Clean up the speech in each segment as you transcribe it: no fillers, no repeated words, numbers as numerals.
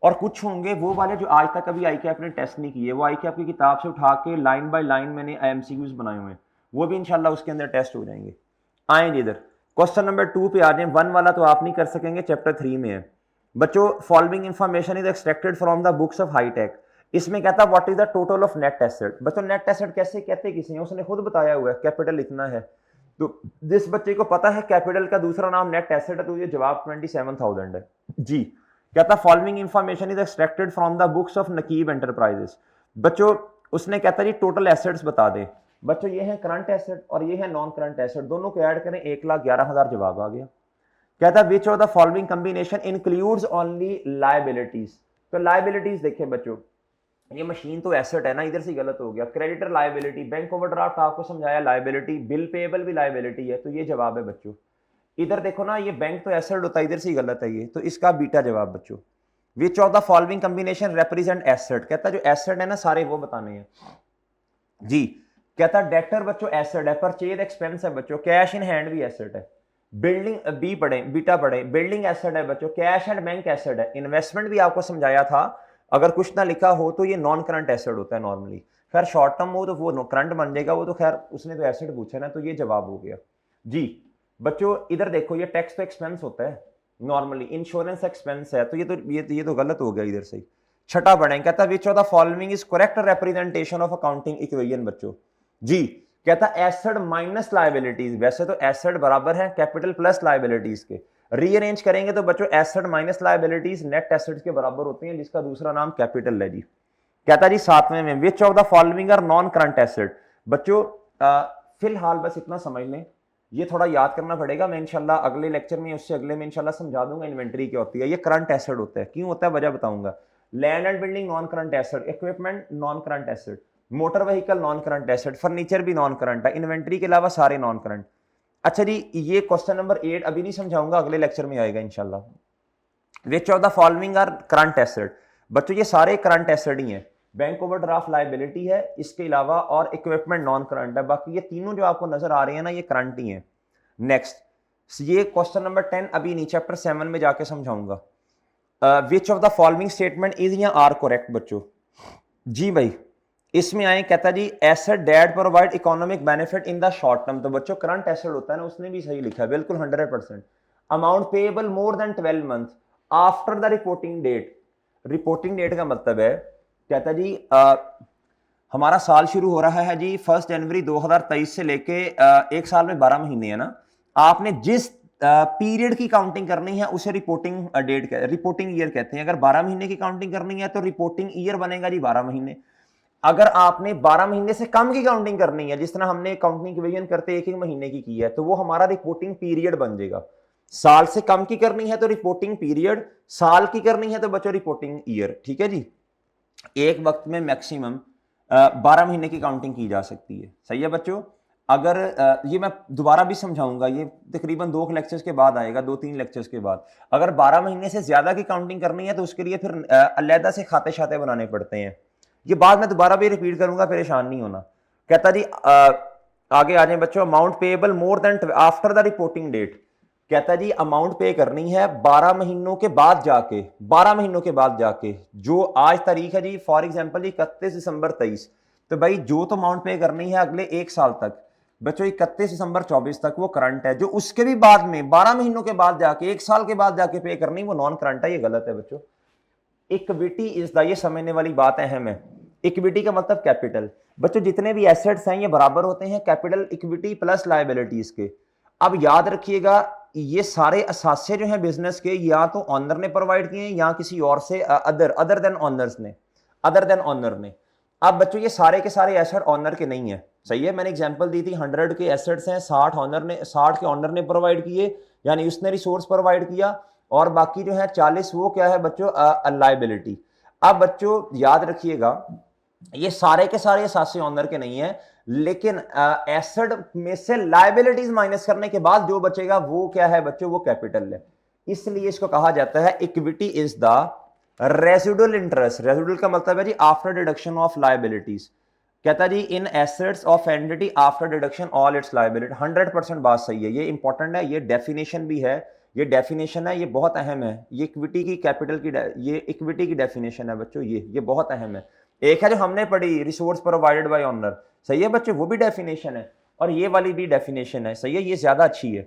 और कुछ होंगे वो वाले जो आज तक कभी आई कैप ने टेस्ट नहीं किए, वो आई कैप की किताब से उठा के लाइन बाय लाइन मैंने एमसीक्यूज बनाए हुए हैं, वो भी इंशाल्लाह उसके अंदर टेस्ट हो जाएंगे। आए जी इधर क्वेश्चन नंबर 2 पे आ जाए। 1 वाला तो आप नहीं कर सकेंगे, चैप्टर 3 में है बच्चों। Following information is extracted from the books of Hitech. इसमें कहता है what is the total of net asset. बच्चों नेट एसेट कैसे कहते किसी, उसने खुद बताया हुआ है, कैपिटल इतना है। तो जिस बच्चे को पता है कैपिटल का दूसरा नाम नेट एसेट है, तो ये जवाब 27,000 है जी। कहता following information is extracted from the books of नकीब enterprises. बच्चों उसने कहता जी टोटल एसेट्स बता दे। बच्चों ये है करंट एसेट और ये है नॉन करंट एसेट, दोनों को ऐड करें 1,11,000 जवाब आ गया। कहता है which of the following combination includes only liabilities. तो लायबिलिटीज देखिए बच्चों, ये मशीन तो एसेट है ना, इधर से गलत हो गया। क्रेडिटर लायबिलिटी, बैंक ओवरड्राफ्ट आपको समझाया लायबिलिटी, बिल पेएबल भी लायबिलिटी है, तो ये जवाब है बच्चों। इधर देखो ना, ये बैंक तो एसेट होता है, इधर से गलत है ये, तो इसका बीटा जवाब बच्चों। विच of the following combination represent asset. कहता जो एसेट है ना सारे वो बताने हैं जी। कहता डेटर बच्चों एसेट है, परचेज एक्सपेंस है बच्चों, कैश इन हैंड भी एसेट है। बिल्डिंग बी पढ़े, बीटा पढ़े, बिल्डिंग एसेट है बच्चों, कैश एंड बैंक एसेट है। इन्वेस्टमेंट भी आपको समझाया था, अगर कुछ ना लिखा हो तो ये नॉन करंट एसेट होता है नॉर्मली। खैर शॉर्ट टर्म हो तो वो करंट बन जाएगा, वो तो खैर उसने तो एसेट पूछा ना, तो ये जवाब हो गया जी। बच्चों इधर देखो, ये टैक्स तो एक्सपेंस होता है नॉर्मली, इंश्योरेंस एक्सपेंस है, तो ये तो गलत हो गया इधर से। छठा पढ़ें, कहता which of the following is correct representation of accounting equation बच्चों जी। कहता एसेट माइनस लायबिलिटीज, वैसे तो एसेट बराबर है कैपिटल प्लस लायबिलिटीज के, रीअरेंज करेंगे तो बच्चों asset minus liabilities net assets के बराबर होते हैं, जिसका दूसरा नाम कैपिटल है जी। कहता जी सातवें में which of the following are non current asset. बच्चों फिलहाल बस इतना समझ लें, ये थोड़ा याद करना पड़ेगा, मैं इंशाल्लाह अगले लेक्चर में उससे अगले में इंशाल्लाह समझा दूंगा इन्वेंटरी क्या होती है। ये करंट एसेट होता है, क्यों होता है वजह बताऊंगा। Land and building non current asset, equipment non current asset, motor vehicle non current asset, furniture भी नॉन करंट है, इन्वेंट्री के अलावा सारे नॉन करंट। अच्छा जी, ये क्वेश्चन नंबर 8 अभी नहीं समझाऊंगा, अगले लेक्चर में आएगा इंशाल्लाह। Which of the following are current asset. बच्चों ये सारे करंट एसेट ही हैं, बैंक ओवरड्राफ्ट लायबिलिटी है इसके अलावा, और इक्विपमेंट नॉन करंट है, बाकी ये तीनों जो आपको नजर आ रहे हैं ना ये करंट ही हैं। नेक्स्ट ये क्वेश्चन नंबर 10 अभी नहीं, चैप्टर 7 में जाके समझाऊंगा। Which of the following statement is या आर करेक्ट बच्चों जी भाई। इसमें आए, कहता जी asset that provide economic benefit in the short term, तो बच्चों करंट एसेट होता है ना, उसने भी सही लिखा है बिल्कुल 100%। Amount payable more than 12 month after the reporting date. Reporting date का मतलब है, कहता जी हमारा साल शुरू हो रहा है जी 1 जनवरी 2023 से लेके एक साल में 12 महीने है ना, आपने जिस पीरियड की काउंटिंग करनी है उसे रिपोर्टिंग डेट रिपोर्टिंग ईयर कहते हैं। अगर 12 महीने की काउंटिंग करनी है तो रिपोर्टिंग ईयर बनेगा जी 12 महीने। अगर आपने 12 महीने से कम की काउंटिंग करनी है, जिस तरह हमने काउंटिंग डिवीजन करते एक एक महीने की है, तो वो हमारा रिपोर्टिंग पीरियड बन जाएगा। साल से कम की करनी है तो रिपोर्टिंग पीरियड, साल की करनी है तो बच्चों रिपोर्टिंग ईयर, ठीक है जी। एक वक्त में मैक्सिमम 12 महीने की काउंटिंग की जा सकती है, सही है बच्चों। अगर ये मैं दोबारा भी समझाऊंगा, ये तकरीबन 2 लेक्चर्स के बाद आएगा, 2-3 लेक्चर्स के बाद। अगर 12 महीने से ज्यादा की काउंटिंग करनी है तो उसके लिए फिर अलहदा से खाते शाते बनाने पड़ते हैं। ये बात मैं दोबारा भी रिपीट करूंगा, परेशान नहीं होना। कहता जी आगे आ जाए बच्चों, amount payable more than after the reporting date. कहता जी अमाउंट पे करनी है 12 महीनों के बाद जाके, 12 महीनों के बाद जाके, जो आज तारीख है जी फॉर एग्जांपल जी 31 दिसंबर 23, तो भाई जो तो अमाउंट पे करनी है अगले एक साल तक बच्चों 31 दिसंबर 24 तक वो करंट है। जो उसके भी बाद में 12 महीनों के बाद जाके एक साल के बाद जाके पे करनी वो नॉन करंट है, ये गलत है बच्चों। इक्विटी इज द, ये समझने वाली बात अहम है। इक्विटी का मतलब कैपिटल। बच्चों जितने भी एसेट्स हैं ये बराबर होते हैं कैपिटल इक्विटी प्लस लायबिलिटीज के। अब याद रखिएगा ये सारे असासे जो हैं बिजनेस के, या तो ऑनर ने प्रोवाइड किए हैं या किसी और से अदर देन ऑनर ने। अब बच्चों ये सारे के सारे एसेट ऑनर के नहीं है, सही है। मैंने एग्जांपल दी थी 100 के एसेट्स हैं, 60 के ऑनर ने प्रोवाइड किए, यानी उसने रिसोर्स प्रोवाइड किया, और बाकी जो है 40 वो क्या है बच्चों लायबिलिटी। अब बच्चों याद रखिएगा ये सारे के सारे असासे ऑनर के नहीं है, लेकिन एसेट में से लायबिलिटीज माइनस करने के बाद जो बचेगा वो क्या है बच्चों, वो कैपिटल है। इसलिए इसको कहा जाता है equity is the residual interest. Residual का मतलब है जी आफ्टर डिडक्शन ऑफ लायबिलिटीज। कहता जी in assets of entity after deduction all its liability. 100% बात सही है, ये इंपॉर्टेंट है, ये डेफिनेशन भी है ये डेफिनेशन है, ये बहुत अहम है, ये इक्विटी की कैपिटल की ये इक्विटी की डेफिनेशन है बच्चों, ये बहुत अहम है। एक है जो हमने पढ़ी रिसोर्स प्रोवाइडेड बाय ऑनर, सही है बच्चों, वो भी डेफिनेशन है, और ये वाली भी डेफिनेशन है, सही है, ये ज्यादा अच्छी है।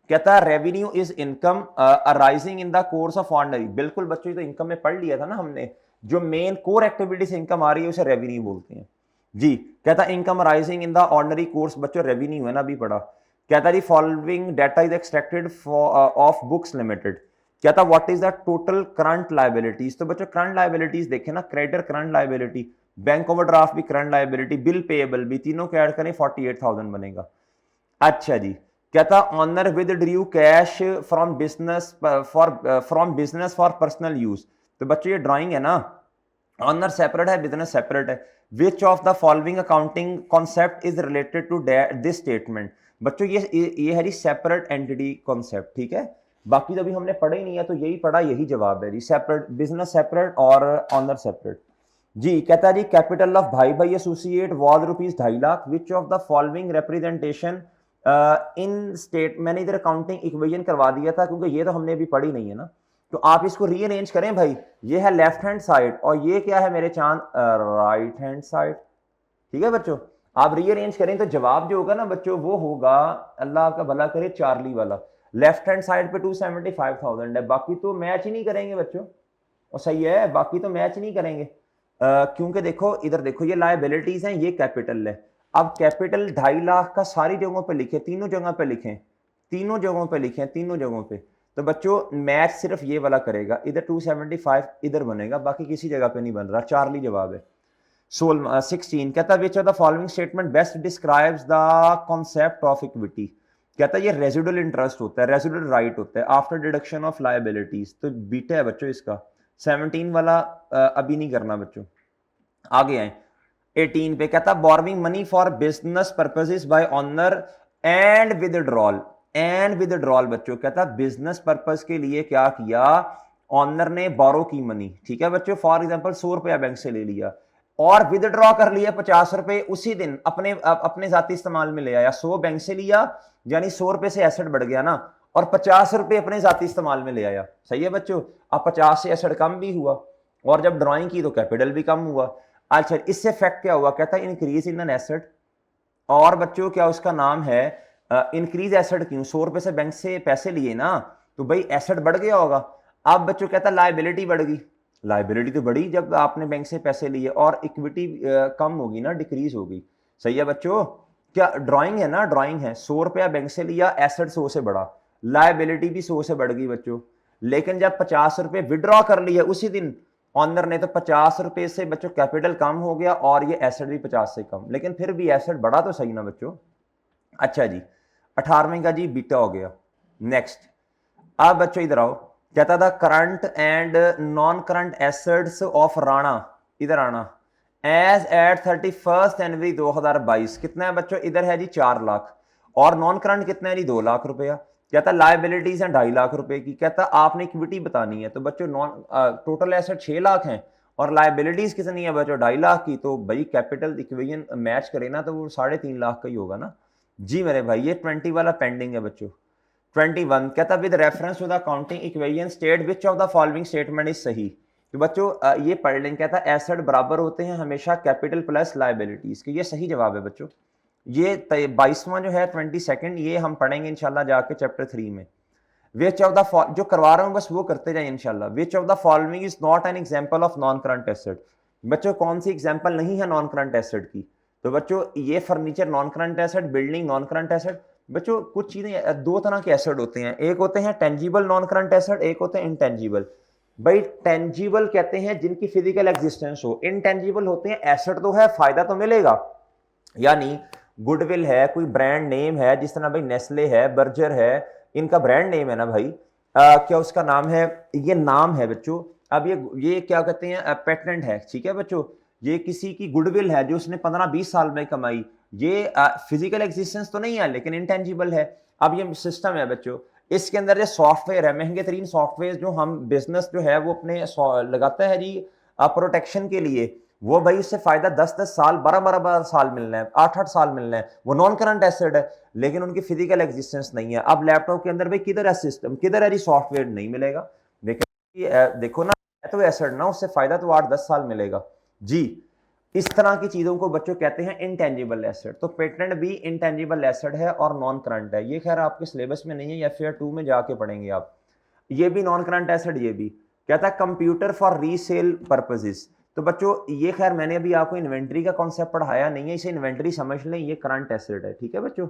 कहता है revenue is income arising in the course of ordinary, बिल्कुल बच्चों ये तो इनकम में पढ़ लिया था ना हमने, जो मेन कोर एक्टिविटी से इनकम आ रही है उसे रेवेन्यू बोलते हैं जी। कहता है income arising in the ordinary course, बच्चों रेवेन्यू है ना, अभी पढ़ा। कहता है following data is extracted of books limited. कहता what is the total current liabilities, तो बच्चों करंट लायबिलिटीज देखें ना, creditor current liability, bank overdraft भी करंट लायबिलिटी, बिल पेएबल भी, तीनों को ऐड करें 48,000 बनेगा। अच्छा जी, कहता owner withdraw cash from business for personal use, तो बच्चों ये ड्राइंग है ना, ऑनर सेपरेट है, बिजनेस सेपरेट है। Which of the following accounting concept is related to this statement, बच्चों ये है जी सेपरेट एंटिटी कॉन्सेप्ट, ठीक है, बाकी तो अभी हमने पढ़ा ही नहीं है, तो यही पढ़ा, यही जवाब है जी, सेपरेट, बिजनेस सेपरेट और ऑनर सेपरेट जी। कहता है जी कैपिटल ऑफ भाई भाई associate was ₹2.5 lakh, which of the following representation in state, मैंने इधर अकाउंटिंग इक्वेशन करवा दिया था क्योंकि ये तो हमने अभी पढ़ी नहीं है ना, तो आप इसको रीअरेंज करें भाई, ये है लेफ्ट हैंड साइड और ये क्या है मेरे चांद, राइट हैंड साइड, ठीक है बच्चों, आप रीअरेंज करें तो जवाब जो होगा ना बच्चों वो होगा, अल्लाह आपका भला करे, चार्ली वाला, लेफ्ट हैंड साइड पे 275,000 है, बाकी तो मैच ही नहीं करेंगे बच्चों, और सही है, बाकी तो मैच नहीं करेंगे क्योंकि देखो इधर देखो, ये लायबिलिटीज हैं, ये कैपिटल है। अब कैपिटल 2.5 लाख का सारी जगहों पे लिखे, तीनों जगह पे लिखें, तीनों जगहों पे लिखें, तीनों जगहों पे, तो बच्चों मैच सिर्फ ये वाला करेगा, इधर 275 इधर बनेगा, बाकी किसी जगह पे नहीं बन रहा, चार्ली जवाब है। 16 कहता which of the following statement best describes the concept of equity, कहता ये रेजिडुअल इंटरेस्ट होता है, रेजिडुअल राइट होता है आफ्टर डिडक्शन ऑफ लायबिलिटीज, तो बीटा है बच्चों इसका। 17 वाला अभी नहीं करना बच्चों, आगे आए 18 पे, कहता borrowing money for business purposes bye honour and withdrawal, and withdrawal बच्चों, कहता बिजनेस पर्पस के लिए क्या किया, ऑनर ने बोरो की मनी, ठीक है बच्चों, फॉर एग्जांपल 100 रुपया बैंक से ले लिया और विदड्रॉ कर लिया 50 रुपए उसी दिन अपने जाती इस्तेमाल में ले आया, 100 बैंक से लिया यानी 100 रुपए से एसेट बढ़ गया ना, और 50 रुपए अपने जाती इस्तेमाल में ले आया, सही है बच्चों, अब 50 से एसेट कम भी हुआ और जब ड्राइंग की तो कैपिटल भी कम हुआ। अच्छा इससे इफेक्ट क्या हुआ, कहता है इंक्रीज इन एन एसेट, और बच्चों क्या उसका नाम है, इंक्रीज एसेट क्यों, 100 रुपए से बैंक से पैसे लिए ना, तो भाई एसेट बढ़ गया होगा। अब बच्चों कहता है लायबिलिटी बढ़ गई, लायबिलिटी तो बढ़ी जब आपने बैंक से पैसे लिए, और इक्विटी कम होगी ना, डिक्रीज होगी, सही है बच्चों, क्या ड्राइंग है ना, ड्राइंग है, 100 रुपया बैंक से लिया, एसेट 100 से बढ़ा, लायबिलिटी भी 100 से बढ़ गई बच्चों, लेकिन जब 50 रुपए विड्रॉ कर लिए उसी दिन ऑनर ने, तो 50 रुपए से बच्चों कैपिटल कम हो गया और ये एसेट भी 50 से कम, लेकिन फिर भी एसेट बढ़ा तो सही ना बच्चों। अच्छा जी 18वें का जी बीटा हो गया। नेक्स्ट अब बच्चों इधर आओ, कहता था current and non current assets of Rana, इधर आना, एज एट 31 जनवरी 2022 कितना है बच्चों, इधर है जी 4 लाख, और नॉन करंट कितना है जी 2 लाख रुपया। कहता लायबिलिटीज है 2.5 लाख रुपए की, कहता आपने इक्विटी बतानी है, तो बच्चों नॉन टोटल एसेट 6 लाख हैं और लायबिलिटीज कितनी है बच्चों 2.5 लाख की, तो भाई कैपिटल इक्वेशन मैच करे ना, तो वो 3.5 लाख का ही होगा ना जी मेरे भाई। ये 20 वाला पेंडिंग है बच्चों। 21 कहता with reference to the accounting equation state which of the following statement is सही, तो बच्चों ये पढ़ लें, कहता एसेट बराबर होते हैं हमेशा कैपिटल प्लस लायबिलिटीज के, ये सही जवाब है बच्चों। ये 22वां जो है 22nd ये हम पढ़ेंगे इंशाल्लाह जाके चैप्टर 3 में। विच ऑफ द, जो करवा रहा हूं बस वो करते जाए इंशाल्लाह। Which of the following is not an example of non current asset, बच्चों कौन सी एग्जांपल नहीं है नॉन करंट एसेट की, तो बच्चों ये furniture non current asset, building non current asset. बच्चों कुछ चीजें, दो तरह के एसेट होते हैं, एक होते हैं टेंजिबल नॉन करंट एसेट, एक होते हैं इंटेंजिबल। भाई टेंजिबल कहते हैं जिनकी फिजिकल एग्जिस्टेंस हो, इनटेंजिबल होते हैं एसेट तो है फायदा तो मिलेगा, यानी गुडविल है, कोई ब्रांड नेम है, जिस तरह भाई नेस्ले है, बर्जर है, इनका ब्रांड नेम है ना भाई, क्या उसका नाम है, ये नाम है बच्चों। अब ये क्या कहते हैं, पेटेंट है, ठीक है बच्चों, ये किसी की गुडविल है जो उसने 15-20 साल में कमाई, ये फिजिकल एग्जिस्टेंस तो नहीं है लेकिन इंटेंजिबल है। अब ये सिस्टम है बच्चों, इसके अंदर जो सॉफ्टवेयर है, महंगे तरीन सॉफ्टवेयर जो हम बिजनेस जो है वो अपने लगाता है जी प्रोटेक्शन के लिए, वो भाई उससे फायदा 10-10 साल 12-12 साल मिलना है, 8-8 साल मिलना है, वो नॉन करंट एसेट है, लेकिन उनकी फिजिकल एग्जिस्टेंस नहीं है। अब लैपटॉप के अंदर भाई किधर है सिस्टम, किधर है जी सॉफ्टवेयर, नहीं मिलेगा। देखो ना, तो एसेट ना, उससे फायदा तो 8-10 साल मिलेगा जी। इस तरह की चीजों को बच्चों कहते हैं इंटेंजिबल एसेट। तो पेटेंट भी इंटेंजिबल एसेट है और नॉन करंट है। ये खैर आपके सिलेबस में नहीं है, FAR 2 में जाके पढ़ेंगे आप। ये भी नॉन करंट एसेट, ये भी कहता है कंप्यूटर फॉर रीसेल पर्पसेस। तो बच्चों ये खैर मैंने अभी आपको इन्वेंट्री का कॉन्सेप्ट पढ़ाया नहीं है, इसे इन्वेंट्री समझ लें, ये करंट एसेट है, ठीक है बच्चों,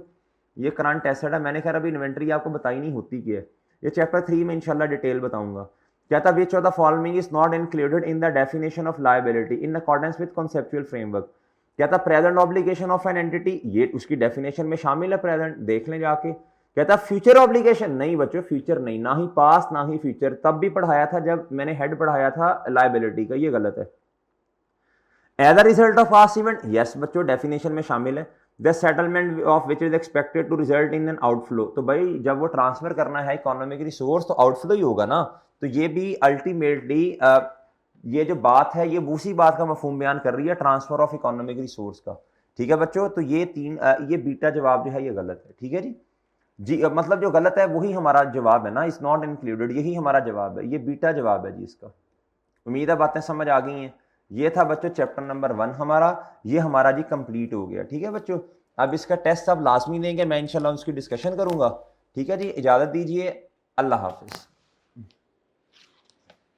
ये करंट एसेट है। मैंने खैर अभी इन्वेंट्री आपको बताई नहीं होती की है, ये चैप्टर 3 में इंशाल्लाह डिटेल बताऊंगा। कहता which of the following is not included in the definition of liability in accordance with conceptual framework. कहता present obligation of an entity, ये उसकी डेफिनेशन में शामिल है, प्रेजेंट देख लें जाके। कहता फ्यूचर ऑब्लिगेशन, नहीं बच्चों फ्यूचर नहीं, ना ही पास्ट ना ही फ्यूचर, तब भी पढ़ाया था जब मैंने हेड पढ़ाया था लायबिलिटी का, ये गलत है। As a result of past event, yes बच्चों डेफिनेशन में शामिल है। The settlement of which is expected to result in an outflow, तो भाई जब वो ट्रांसफर करना है इकोनॉमिक रिसोर्स तो आउटफ्लो ही होगा ना। तो ये भी अल्टीमेटली ये जो बात है ये उसी बात का मफहूम बयान कर रही है, ट्रांसफर ऑफ इकोनॉमिक रिसोर्स का, ठीक है बच्चों। तो ये ये बीटा जवाब जो है ये गलत है, ठीक है जी। जी मतलब जो गलत है वही हमारा जवाब है ना, इज नॉट इंक्लूडेड, यही हमारा जवाब है, ये बीटा जवाब है जी इसका। उम्मीद है बातें समझ आ गई हैं। ये था बच्चों चैप्टर नंबर 1 हमारा, ये हमारा जी कंप्लीट हो गया, ठीक है बच्चों। अब इसका टेस्ट आप लाजमी देंगे, मैं इंशाल्लाह उसकी डिस्कशन करूंगा, ठीक है जी। इजाजत दीजिए, अल्लाह हाफिज।